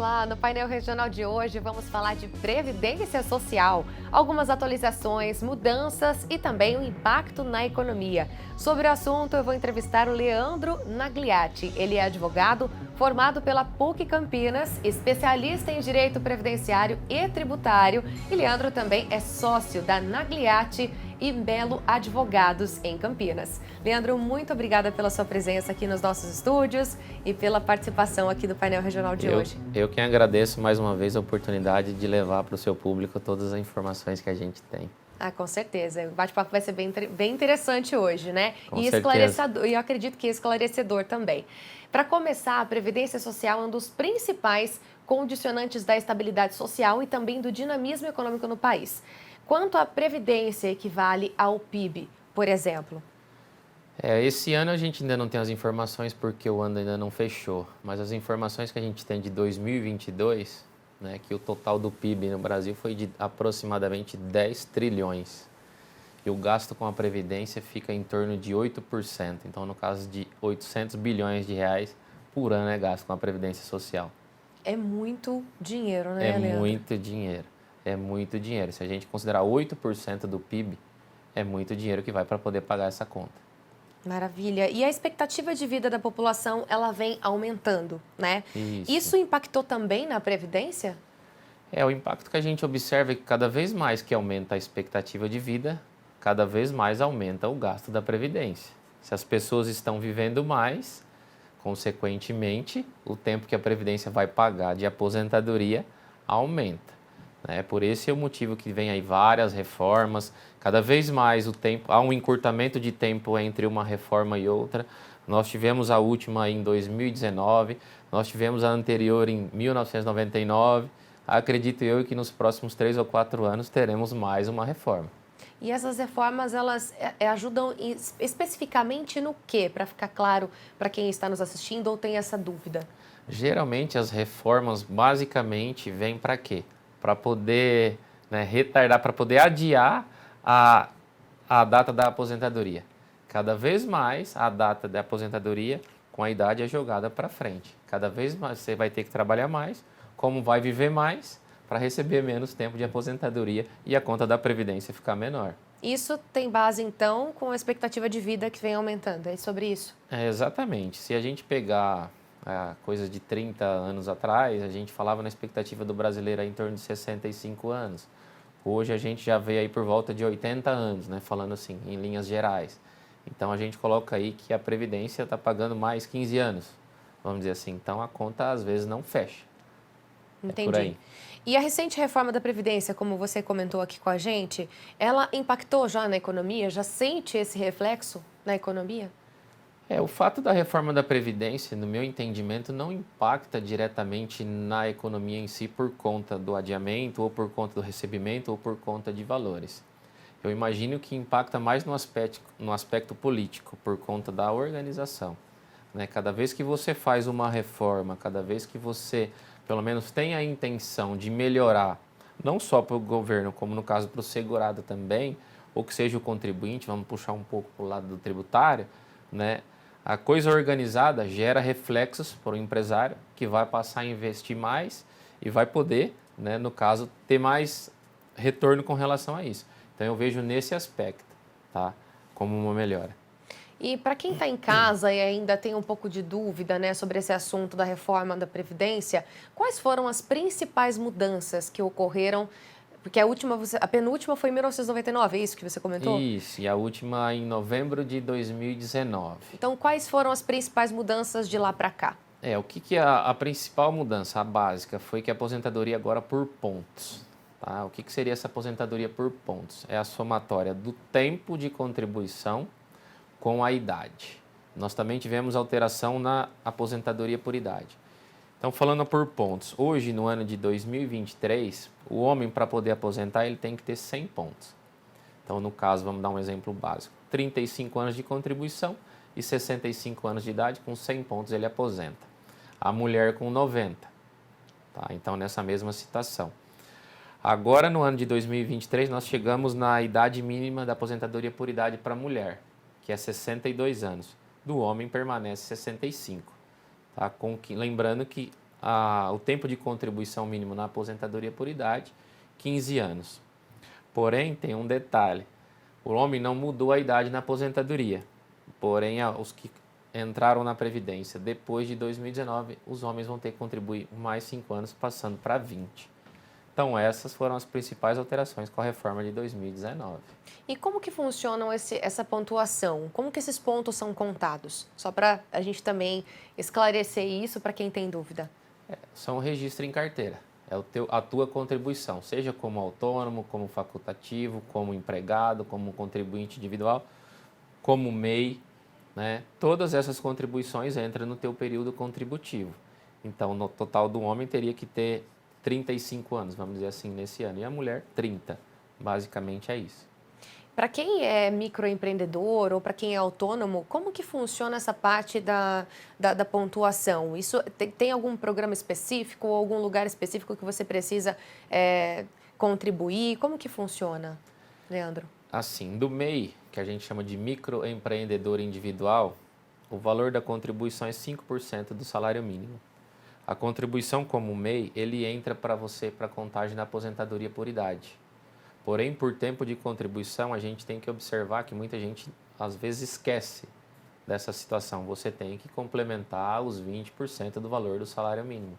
Olá, no painel regional de hoje vamos falar de previdência social, algumas atualizações, mudanças e também o impacto na economia. Sobre o assunto, eu vou entrevistar o Leandro Nagliatti. Ele é advogado, formado pela PUC Campinas, especialista em direito previdenciário e tributário. E Leandro também é sócio da Nagliatti e Melo Advogados em Campinas. Leandro, muito obrigada pela sua presença aqui nos nossos estúdios e pela participação aqui do painel regional de hoje. Eu que agradeço mais uma vez a oportunidade de levar para o seu público todas as informações que a gente tem. Ah, com certeza. O bate-papo vai ser bem interessante hoje, né? Com e esclarecedor, e eu acredito que esclarecedor também. Para começar, a Previdência Social é um dos principais condicionantes da estabilidade social e também do dinamismo econômico no país. Quanto a Previdência equivale ao PIB, por exemplo? Esse ano a gente ainda não tem as informações porque o ano ainda não fechou, mas as informações que a gente tem de 2022, né, que o total do PIB no Brasil foi de aproximadamente 10 trilhões. E o gasto com a Previdência fica em torno de 8%. Então, no caso de 800 bilhões de reais por ano é gasto com a Previdência Social. É muito dinheiro, né, Leandro? É muito dinheiro. É muito dinheiro. Se a gente considerar 8% do PIB, é muito dinheiro que vai para poder pagar essa conta. Maravilha. E a expectativa de vida da população, ela vem aumentando, né? Isso impactou também na Previdência? O impacto que a gente observa é que cada vez mais que aumenta a expectativa de vida, cada vez mais aumenta o gasto da Previdência. Se as pessoas estão vivendo mais, consequentemente, o tempo que a Previdência vai pagar de aposentadoria aumenta. Por esse é o motivo que vem aí várias reformas, cada vez mais há um encurtamento de tempo entre uma reforma e outra. Nós tivemos a última em 2019, nós tivemos a anterior em 1999. Acredito eu que nos próximos 3 ou 4 anos teremos mais uma reforma. E essas reformas, elas ajudam especificamente no quê? Para ficar claro para quem está nos assistindo ou tem essa dúvida. Geralmente as reformas basicamente vêm para quê? Para poder retardar, para poder adiar a data da aposentadoria. Cada vez mais a data da aposentadoria com a idade é jogada para frente. Cada vez mais você vai ter que trabalhar mais, como vai viver mais, para receber menos tempo de aposentadoria e a conta da Previdência ficar menor. Isso tem base, então, com a expectativa de vida que vem aumentando, é sobre isso? Exatamente. Se a gente pegar coisa de 30 anos atrás, a gente falava na expectativa do brasileiro em torno de 65 anos. Hoje a gente já vê aí por volta de 80 anos, falando assim, em linhas gerais. Então a gente coloca aí que a Previdência está pagando mais 15 anos, vamos dizer assim. Então a conta às vezes não fecha. Entendi. Por aí. E a recente reforma da Previdência, como você comentou aqui com a gente, ela impactou já na economia? Já sente esse reflexo na economia? O fato da reforma da Previdência, no meu entendimento, não impacta diretamente na economia em si por conta do adiamento, ou por conta do recebimento, ou por conta de valores. Eu imagino que impacta mais no aspecto político, por conta da organização. Cada vez que você faz uma reforma, cada vez que você, pelo menos, tem a intenção de melhorar, não só para o governo, como no caso para o segurado também, ou que seja o contribuinte, vamos puxar um pouco para o lado do tributário, a coisa organizada gera reflexos para o empresário que vai passar a investir mais e vai poder, no caso, ter mais retorno com relação a isso. Então eu vejo nesse aspecto, como uma melhora. E para quem está em casa e ainda tem um pouco de dúvida, sobre esse assunto da reforma da Previdência, quais foram as principais mudanças que ocorreram? Porque a penúltima foi em 1999, é isso que você comentou? Isso, e a última em novembro de 2019. Então, quais foram as principais mudanças de lá para cá? O que é a principal mudança, a básica, foi que a aposentadoria agora por pontos. O que seria essa aposentadoria por pontos? É a somatória do tempo de contribuição com a idade. Nós também tivemos alteração na aposentadoria por idade. Então, falando por pontos, hoje, no ano de 2023, o homem, para poder aposentar, ele tem que ter 100 pontos. Então, no caso, vamos dar um exemplo básico. 35 anos de contribuição e 65 anos de idade, com 100 pontos ele aposenta. A mulher com 90. Então, nessa mesma situação. Agora, no ano de 2023, nós chegamos na idade mínima da aposentadoria por idade para a mulher, que é 62 anos. Do homem permanece 65. Lembrando que o tempo de contribuição mínimo na aposentadoria por idade, 15 anos. Porém, tem um detalhe, o homem não mudou a idade na aposentadoria, porém, os que entraram na Previdência depois de 2019, os homens vão ter que contribuir mais 5 anos, passando para 20. Então, essas foram as principais alterações com a reforma de 2019. E como que funcionam essa pontuação? Como que esses pontos são contados? Só para a gente também esclarecer isso para quem tem dúvida. São registro em carteira, a tua contribuição, seja como autônomo, como facultativo, como empregado, como contribuinte individual, como MEI, né? Todas essas contribuições entram no teu período contributivo. Então, no total do homem teria que ter 35 anos, vamos dizer assim, nesse ano, e a mulher 30. Basicamente é isso. Para quem é microempreendedor ou para quem é autônomo, como que funciona essa parte da pontuação? Isso tem algum programa específico ou algum lugar específico que você precisa contribuir? Como que funciona, Leandro? Assim, do MEI, que a gente chama de microempreendedor individual, o valor da contribuição é 5% do salário mínimo. A contribuição como MEI, ele entra para você para contagem na aposentadoria por idade. Porém, por tempo de contribuição, a gente tem que observar que muita gente, às vezes, esquece dessa situação. Você tem que complementar os 20% do valor do salário mínimo.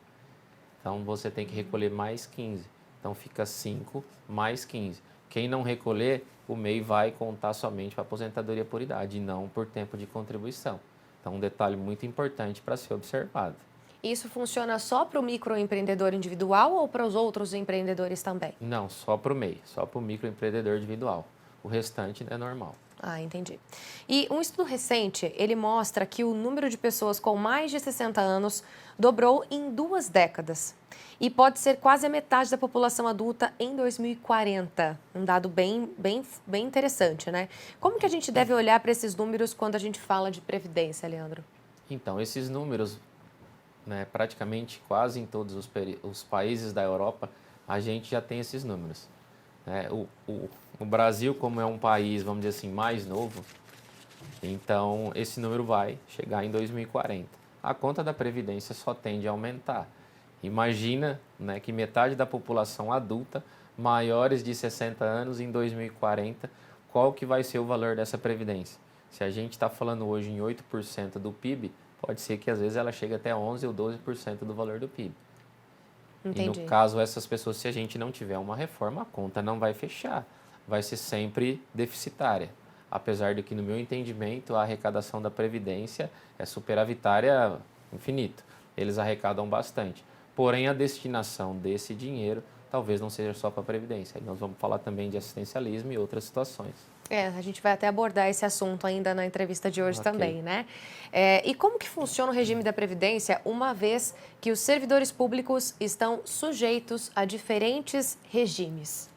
Então, você tem que recolher mais 15. Então, fica 5 mais 15. Quem não recolher, o MEI vai contar somente para aposentadoria por idade e não por tempo de contribuição. Então, um detalhe muito importante para ser observado. Isso funciona só para o microempreendedor individual ou para os outros empreendedores também? Não, só para o MEI, só para o microempreendedor individual. O restante é normal. Ah, entendi. E um estudo recente, ele mostra que o número de pessoas com mais de 60 anos dobrou em 2 décadas. E pode ser quase a metade da população adulta em 2040. Um dado bem interessante, né? Como que a gente deve olhar para esses números quando a gente fala de previdência, Leandro? Então, esses números, né, praticamente quase em todos os países da Europa, a gente já tem esses números. O Brasil, como é um país, vamos dizer assim, mais novo, então esse número vai chegar em 2040. A conta da Previdência só tende a aumentar. Imagina, né, que metade da população adulta, maiores de 60 anos, em 2040, qual que vai ser o valor dessa Previdência? Se a gente está falando hoje em 8% do PIB, pode ser que às vezes ela chegue até 11% ou 12% do valor do PIB. Entendi. E no caso, essas pessoas, se a gente não tiver uma reforma, a conta não vai fechar. Vai ser sempre deficitária. Apesar de que, no meu entendimento, a arrecadação da Previdência é superavitária infinito. Eles arrecadam bastante. Porém, a destinação desse dinheiro talvez não seja só para a Previdência. Aí nós vamos falar também de assistencialismo e outras situações. A gente vai até abordar esse assunto ainda na entrevista de hoje também, né? E como que funciona o regime da Previdência, uma vez que os servidores públicos estão sujeitos a diferentes regimes?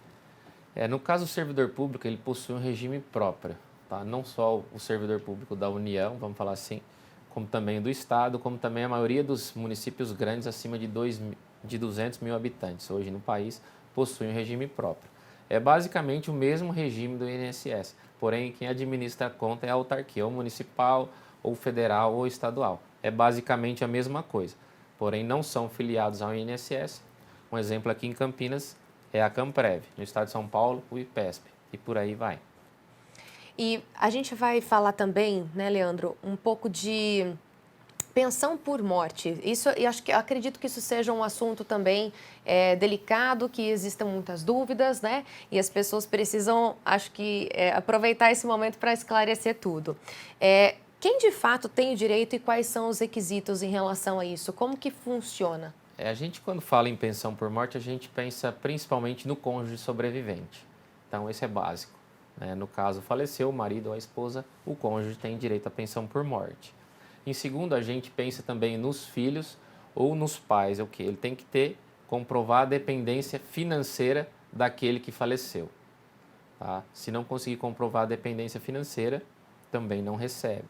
No caso do servidor público, ele possui um regime próprio, tá? Não só o servidor público da União, vamos falar assim, como também do Estado, como também a maioria dos municípios grandes acima de 200 mil habitantes, hoje no país, possuem um regime próprio. É basicamente o mesmo regime do INSS, porém quem administra a conta é a autarquia, ou municipal, ou federal, ou estadual. É basicamente a mesma coisa, porém não são filiados ao INSS. Um exemplo aqui em Campinas é a Camprev, no estado de São Paulo, o IPESP, e por aí vai. E a gente vai falar também, né, Leandro, um pouco de pensão por morte. Isso, acredito que isso seja um assunto também delicado, que existam muitas dúvidas, né? E as pessoas precisam, aproveitar esse momento para esclarecer tudo. Quem de fato tem o direito e quais são os requisitos em relação a isso? Como que funciona? A gente, quando fala em pensão por morte, a gente pensa principalmente no cônjuge sobrevivente. Então, esse é básico, né? No caso, faleceu o marido ou a esposa, o cônjuge tem direito à pensão por morte. Em segundo, a gente pensa também nos filhos ou nos pais. O que? Ele tem que ter, comprovar a dependência financeira daquele que faleceu. Tá? Se não conseguir comprovar a dependência financeira, também não recebe.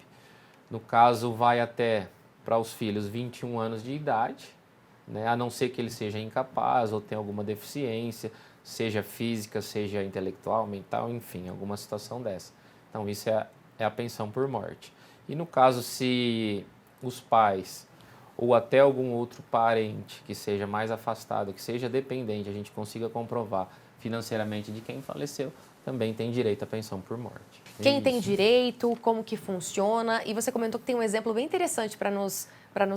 No caso, vai até, para os filhos, 21 anos de idade, né? A não ser que ele seja incapaz ou tenha alguma deficiência, seja física, seja intelectual, mental, enfim, alguma situação dessa. Então, isso é a pensão por morte. E no caso, se os pais ou até algum outro parente que seja mais afastado, que seja dependente, a gente consiga comprovar financeiramente de quem faleceu, também tem direito à pensão por morte. Quem tem direito, como que funciona, e você comentou que tem um exemplo bem interessante para nos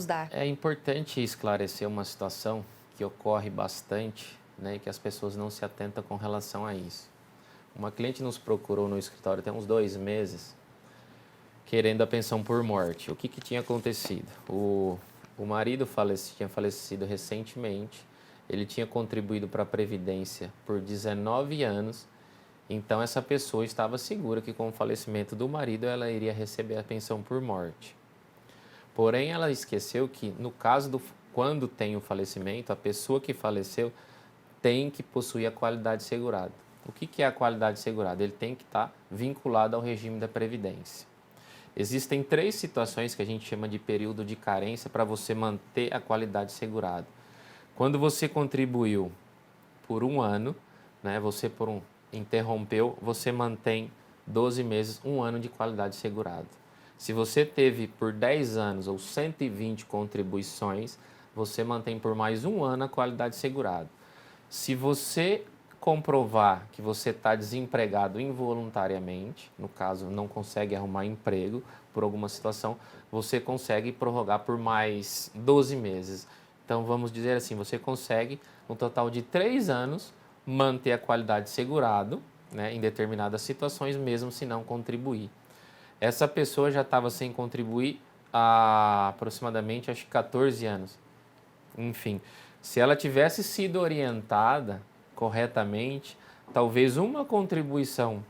dar. É importante esclarecer uma situação que ocorre bastante, né, e que as pessoas não se atentam com relação a isso. Uma cliente nos procurou no escritório tem uns 2 meses, querendo a pensão por morte. O que tinha acontecido? O marido tinha falecido recentemente, ele tinha contribuído para a Previdência por 19 anos, então essa pessoa estava segura que com o falecimento do marido ela iria receber a pensão por morte. Porém, ela esqueceu que no caso quando tem o falecimento, a pessoa que faleceu tem que possuir a qualidade segurada. O que é a qualidade segurada? Ele tem que estar vinculado ao regime da Previdência. Existem 3 situações que a gente chama de período de carência para você manter a qualidade segurada. Quando você contribuiu por 1 ano, né, interrompeu, você mantém 12 meses, 1 ano de qualidade segurada. Se você teve por 10 anos ou 120 contribuições, você mantém por mais 1 ano a qualidade segurada. Se você comprovar que você está desempregado involuntariamente, no caso não consegue arrumar emprego por alguma situação, você consegue prorrogar por mais 12 meses. Então vamos dizer assim, você consegue um total de 3 anos manter a qualidade segurado, né, em determinadas situações, mesmo se não contribuir. Essa pessoa já estava sem contribuir há aproximadamente, acho que 14 anos. Enfim, se ela tivesse sido orientada corretamente, talvez uma contribuição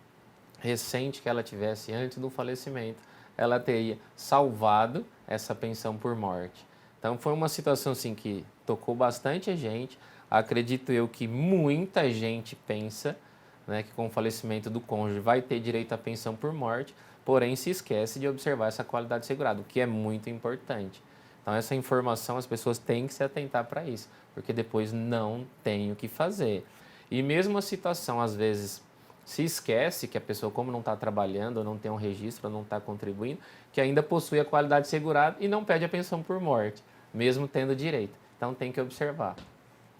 recente que ela tivesse antes do falecimento, ela teria salvado essa pensão por morte. Então foi uma situação assim que tocou bastante a gente. Acredito eu que muita gente pensa, né, que com o falecimento do cônjuge vai ter direito à pensão por morte, porém se esquece de observar essa qualidade segurada, o que é muito importante. Então essa informação as pessoas têm que se atentar para isso, porque depois não tem o que fazer. E mesmo a situação, às vezes, se esquece que a pessoa, como não está trabalhando, ou não tem um registro, ou não está contribuindo, que ainda possui a qualidade segurada e não pede a pensão por morte, mesmo tendo direito. Então tem que observar.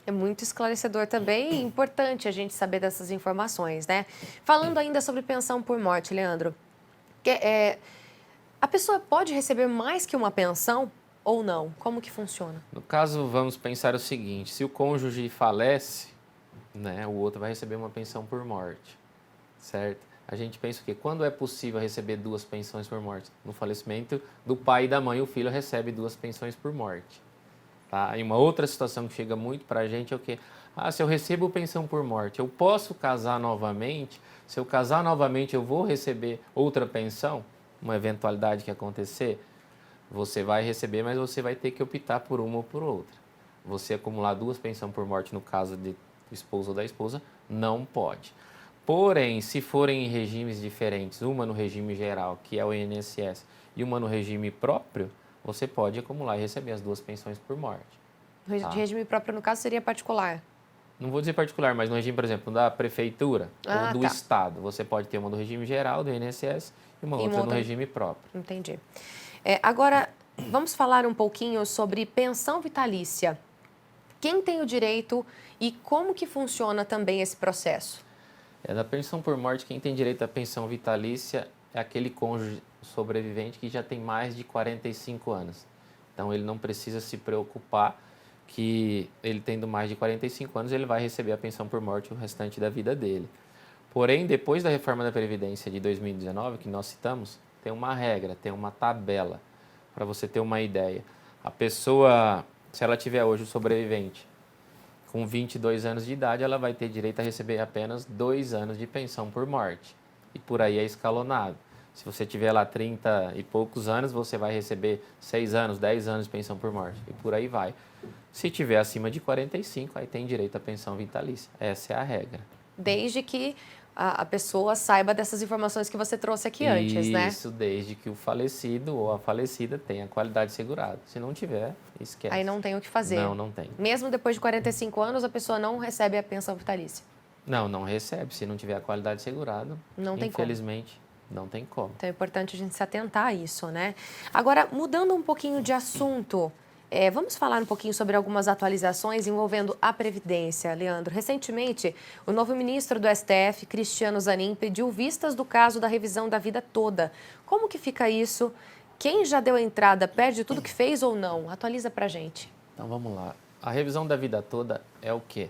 É muito esclarecedor também e importante a gente saber dessas informações, né? Falando ainda sobre pensão por morte, Leandro, a pessoa pode receber mais que uma pensão ou não? Como que funciona? No caso, vamos pensar o seguinte, se o cônjuge falece, né, o outro vai receber uma pensão por morte, certo? A gente pensa o quê? Quando é possível receber 2 pensões por morte? No falecimento do pai e da mãe, o filho recebe 2 pensões por morte. Tá? E uma outra situação que chega muito para a gente é o quê? Se eu recebo pensão por morte, eu posso casar novamente? Se eu casar novamente, eu vou receber outra pensão? Uma eventualidade que acontecer? Você vai receber, mas você vai ter que optar por uma ou por outra. Você acumular 2 pensões por morte no caso do esposo ou da esposa, não pode. Porém, se forem em regimes diferentes, uma no regime geral, que é o INSS, e uma no regime próprio, você pode acumular e receber as 2 pensões por morte. De regime próprio, no caso, seria particular? Não vou dizer particular, mas no regime, por exemplo, da prefeitura ou do estado, você pode ter uma do regime geral, do INSS, e uma outra no regime próprio. Entendi. Agora, vamos falar um pouquinho sobre pensão vitalícia. Quem tem o direito e como que funciona também esse processo? Da pensão por morte, quem tem direito à pensão vitalícia é aquele cônjuge sobrevivente que já tem mais de 45 anos. Então, ele não precisa se preocupar que ele tendo mais de 45 anos, ele vai receber a pensão por morte o restante da vida dele. Porém, depois da reforma da Previdência de 2019, que nós citamos, tem uma regra, tem uma tabela, para você ter uma ideia. A pessoa, se ela tiver hoje o sobrevivente com 22 anos de idade, ela vai ter direito a receber apenas 2 anos de pensão por morte. E por aí é escalonado. Se você tiver lá 30 e poucos anos, você vai receber 6 anos, 10 anos de pensão por morte. E por aí vai. Se tiver acima de 45, aí tem direito à pensão vitalícia. Essa é a regra. Desde que a pessoa saiba dessas informações que você trouxe aqui antes, né? Isso, desde que o falecido ou a falecida tenha a qualidade segurada. Se não tiver, esquece. Aí não tem o que fazer. Não tem. Mesmo depois de 45 anos, a pessoa não recebe a pensão vitalícia? Não recebe. Se não tiver a qualidade segurada, infelizmente, não tem como. Então é importante a gente se atentar a isso, né? Agora, mudando um pouquinho de assunto, Vamos falar um pouquinho sobre algumas atualizações envolvendo a Previdência, Leandro. Recentemente, o novo ministro do STF, Cristiano Zanin, pediu vistas do caso da revisão da vida toda. Como que fica isso? Quem já deu a entrada perde tudo que fez ou não? Atualiza pra gente. Então vamos lá. A revisão da vida toda é o quê?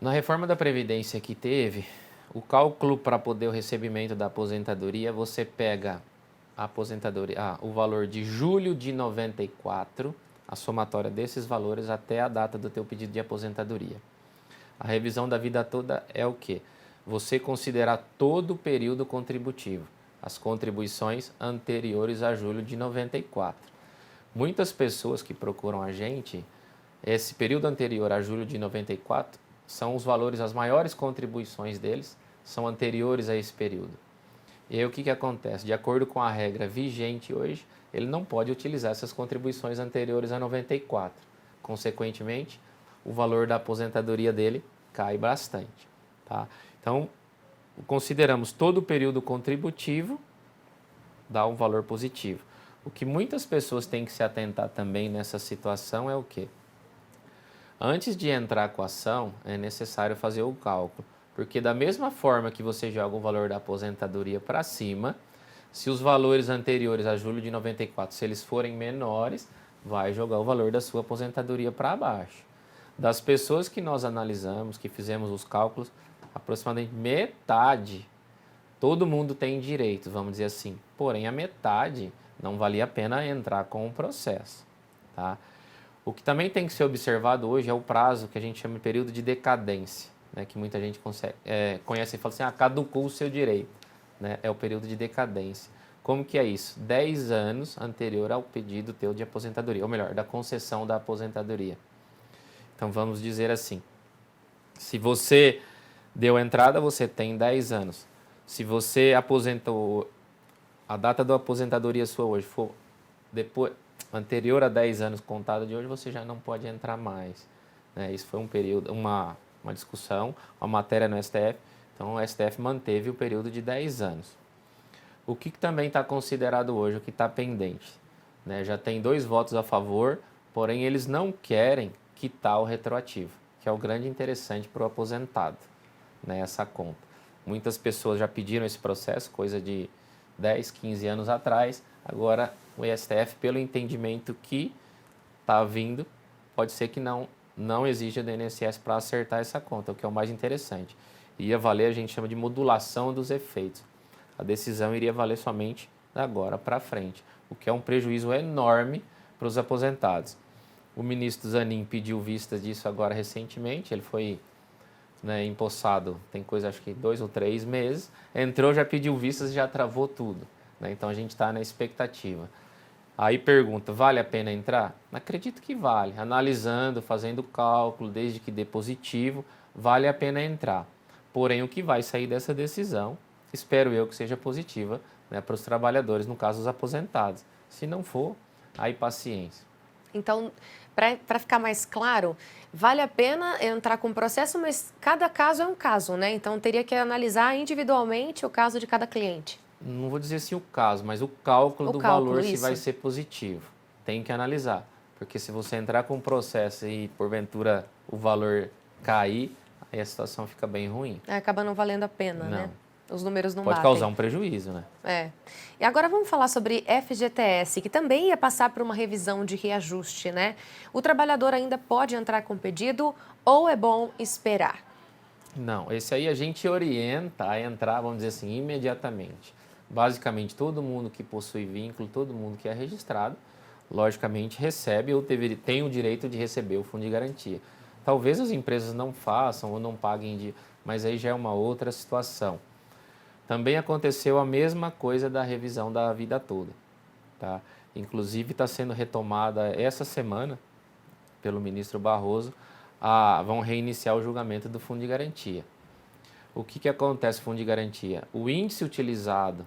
Na reforma da Previdência que teve, o cálculo para poder o recebimento da aposentadoria, você pega a aposentadoria, o valor de julho de 94, a somatória desses valores até a data do teu pedido de aposentadoria. A revisão da vida toda é o quê? Você considerar todo o período contributivo, as contribuições anteriores a julho de 94. Muitas pessoas que procuram a gente, esse período anterior a julho de 94, são os valores, as maiores contribuições deles são anteriores a esse período. E aí o que acontece? De acordo com a regra vigente hoje, ele não pode utilizar essas contribuições anteriores a 94. Consequentemente, o valor da aposentadoria dele cai bastante. Tá? Então, consideramos todo o período contributivo, dá um valor positivo. O que muitas pessoas têm que se atentar também nessa situação é o quê? Antes de entrar com a ação, é necessário fazer o cálculo. Porque da mesma forma que você joga o valor da aposentadoria para cima, se os valores anteriores a julho de 94, se eles forem menores, vai jogar o valor da sua aposentadoria para baixo. Das pessoas que nós analisamos, que fizemos os cálculos, aproximadamente metade, todo mundo tem direito, vamos dizer assim. Porém, a metade não valia a pena entrar com o processo. Tá? O que também tem que ser observado hoje é o prazo que a gente chama de período de decadência. Né, que muita gente conhece e fala assim, caducou o seu direito, né, é o período de decadência. Como que é isso? 10 anos anterior ao pedido teu de aposentadoria, ou melhor, da concessão da aposentadoria. Então vamos dizer assim, se você deu entrada, você tem 10 anos. Se você aposentou, a data da aposentadoria sua hoje for depois, anterior a 10 anos contada de hoje, você já não pode entrar mais. Né, isso foi um período, uma discussão, uma matéria no STF, então o STF manteve o período de 10 anos. O que também está considerado hoje, o que está pendente? Né? Já tem 2 votos a favor, porém eles não querem quitar o retroativo, que é o grande interessante para o aposentado, né? Essa conta. Muitas pessoas já pediram esse processo, coisa de 10, 15 anos atrás, agora o STF, pelo entendimento que está vindo, pode ser que não exige do INSS para acertar essa conta, o que é o mais interessante. Ia valer, a gente chama de modulação dos efeitos. A decisão iria valer somente da agora para frente, o que é um prejuízo enorme para os aposentados. O ministro Zanin pediu vistas disso agora recentemente, ele foi empossado, tem coisa acho que 2 ou 3 meses, entrou, já pediu vistas e já travou tudo. Né? Então a gente está na expectativa. Aí pergunta, vale a pena entrar? Acredito que vale. Analisando, fazendo o cálculo, desde que dê positivo, vale a pena entrar. Porém, o que vai sair dessa decisão, espero eu que seja positiva, né, para os trabalhadores, no caso os aposentados. Se não for, aí paciência. Então, para ficar mais claro, vale a pena entrar com o processo, mas cada caso é um caso, né? Então, teria que analisar individualmente o caso de cada cliente. Não vou dizer assim o caso, mas o cálculo do valor, se vai ser positivo. Tem que analisar, porque se você entrar com o processo e porventura o valor cair, aí a situação fica bem ruim. Acaba não valendo a pena, não. Né? Os números não Pode batem. causar um prejuízo, né? E agora vamos falar sobre FGTS, que também ia passar por uma revisão de reajuste, né? O trabalhador ainda pode entrar com pedido ou é bom esperar? Não, esse aí a gente orienta a entrar, vamos dizer assim, imediatamente. Basicamente, todo mundo que possui vínculo, todo mundo que é registrado, logicamente recebe ou tem o direito de receber o fundo de garantia. Talvez as empresas não façam ou não paguem, mas aí já é uma outra situação. Também aconteceu a mesma coisa da revisão da vida toda. Tá? Inclusive está sendo retomada essa semana pelo ministro Barroso, vão reiniciar o julgamento do fundo de garantia. O que acontece no fundo de garantia? O índice utilizado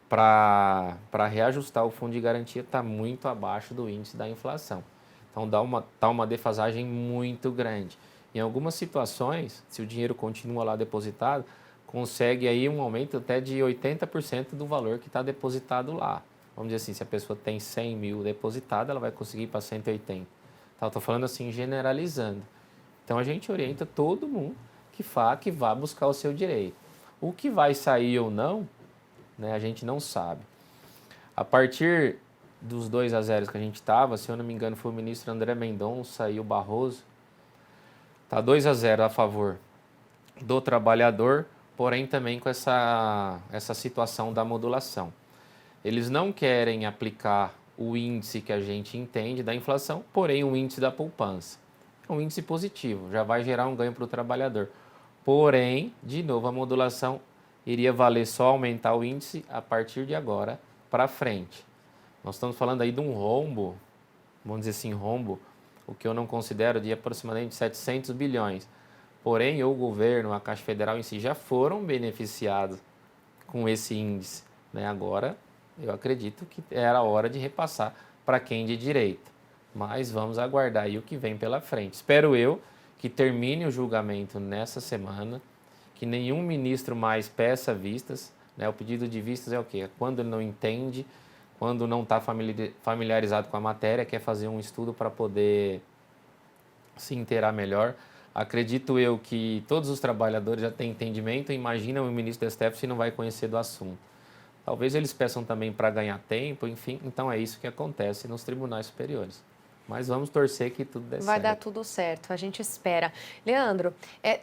para reajustar o fundo de garantia está muito abaixo do índice da inflação. Então dá uma defasagem muito grande. Em algumas situações, se o dinheiro continua lá depositado, consegue aí um aumento até de 80% do valor que está depositado lá. Vamos dizer assim, se a pessoa tem 100 mil depositado, ela vai conseguir ir para 180. Tá, eu estou falando assim, generalizando. Então, a gente orienta todo mundo que vá buscar o seu direito. O que vai sair ou não, né, a gente não sabe. A partir dos 2-0 que a gente estava, se eu não me engano, foi o ministro André Mendonça e o Barroso, tá 2-0 a favor do trabalhador, porém também com essa situação da modulação. Eles não querem aplicar o índice que a gente entende da inflação, porém o índice da poupança. É um índice positivo, já vai gerar um ganho para o trabalhador. Porém, de novo, a modulação iria valer só aumentar o índice a partir de agora para frente. Nós estamos falando aí de um rombo, vamos dizer assim, rombo, o que eu não considero de aproximadamente 700 bilhões. Porém, o governo, a Caixa Federal em si, já foram beneficiados com esse índice, né? Agora, eu acredito que era a hora de repassar para quem de direito. Mas vamos aguardar aí o que vem pela frente. Espero eu que termine o julgamento nessa semana, que nenhum ministro mais peça vistas, né? O pedido de vistas é o quê? É quando ele não entende, quando não está familiarizado com a matéria, quer fazer um estudo para poder se inteirar melhor. Acredito eu que todos os trabalhadores já têm entendimento, imagina o ministro do STF se não vai conhecer do assunto. Talvez eles peçam também para ganhar tempo, enfim, então é isso que acontece nos tribunais superiores. Mas vamos torcer que tudo dê certo. Vai dar tudo certo, a gente espera. Leandro,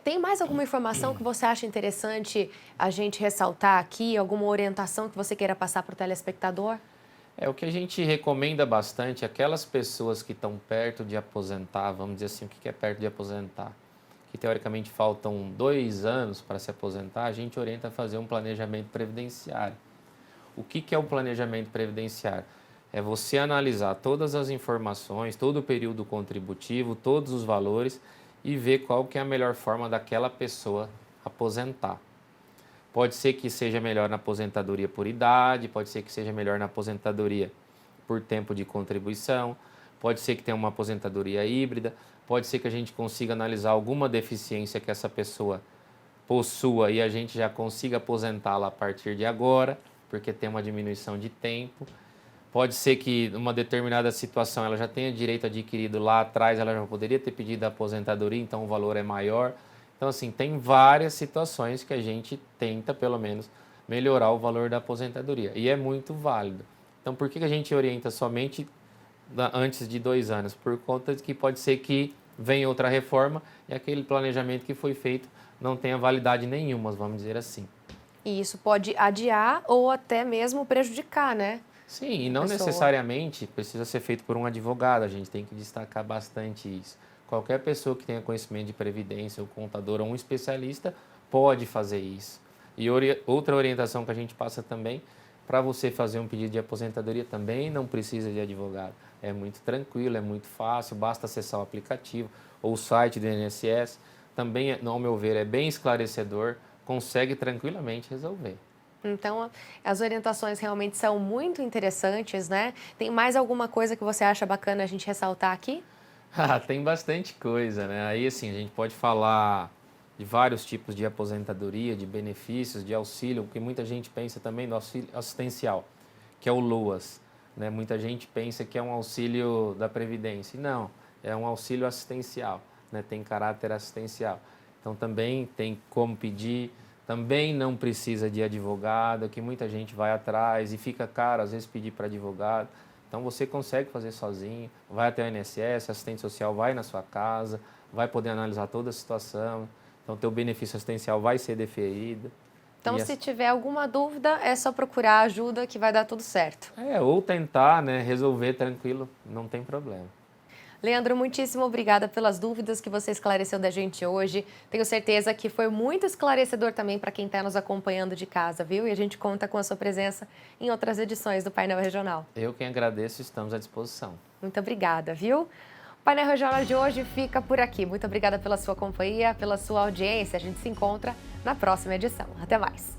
tem mais alguma informação que você acha interessante a gente ressaltar aqui? Alguma orientação que você queira passar para o telespectador? O que a gente recomenda bastante, aquelas pessoas que estão perto de aposentar, vamos dizer assim, o que é perto de aposentar? Que teoricamente faltam 2 anos para se aposentar, a gente orienta a fazer um planejamento previdenciário. O que é o planejamento previdenciário? É você analisar todas as informações, todo o período contributivo, todos os valores e ver qual que é a melhor forma daquela pessoa aposentar. Pode ser que seja melhor na aposentadoria por idade, pode ser que seja melhor na aposentadoria por tempo de contribuição, pode ser que tenha uma aposentadoria híbrida, pode ser que a gente consiga analisar alguma deficiência que essa pessoa possua e a gente já consiga aposentá-la a partir de agora, porque tem uma diminuição de tempo. Pode ser que numa determinada situação ela já tenha direito adquirido lá atrás, ela já poderia ter pedido a aposentadoria, então o valor é maior. Então, assim, tem várias situações que a gente tenta, pelo menos, melhorar o valor da aposentadoria. E é muito válido. Então, por que a gente orienta somente antes de 2 anos? Por conta de que pode ser que venha outra reforma e aquele planejamento que foi feito não tenha validade nenhuma, vamos dizer assim. E isso pode adiar ou até mesmo prejudicar, né? Sim, e não necessariamente precisa ser feito por um advogado, a gente tem que destacar bastante isso. Qualquer pessoa que tenha conhecimento de previdência, ou contador, ou um especialista, pode fazer isso. E outra orientação que a gente passa também, para você fazer um pedido de aposentadoria também não precisa de advogado. É muito tranquilo, é muito fácil, basta acessar o aplicativo ou o site do INSS. Também, ao meu ver, é bem esclarecedor, consegue tranquilamente resolver. Então, as orientações realmente são muito interessantes, né? Tem mais alguma coisa que você acha bacana a gente ressaltar aqui? Tem bastante coisa, né? Aí, assim, a gente pode falar de vários tipos de aposentadoria, de benefícios, de auxílio, porque muita gente pensa também no auxílio assistencial, que é o LOAS, né? Muita gente pensa que é um auxílio da Previdência. Não, é um auxílio assistencial, né? Tem caráter assistencial. Então, também tem como pedir, também não precisa de advogado, que muita gente vai atrás e fica caro, às vezes, pedir para advogado. Então, você consegue fazer sozinho, vai até o INSS, assistente social vai na sua casa, vai poder analisar toda a situação. Então, teu benefício assistencial vai ser deferido. Então, se tiver alguma dúvida, é só procurar ajuda que vai dar tudo certo. Ou tentar, né, resolver tranquilo, não tem problema. Leandro, muitíssimo obrigada pelas dúvidas que você esclareceu da gente hoje. Tenho certeza que foi muito esclarecedor também para quem está nos acompanhando de casa, viu? E a gente conta com a sua presença em outras edições do Painel Regional. Eu quem agradeço, estamos à disposição. Muito obrigada, viu? O Painel Regional de hoje fica por aqui. Muito obrigada pela sua companhia, pela sua audiência. A gente se encontra na próxima edição. Até mais!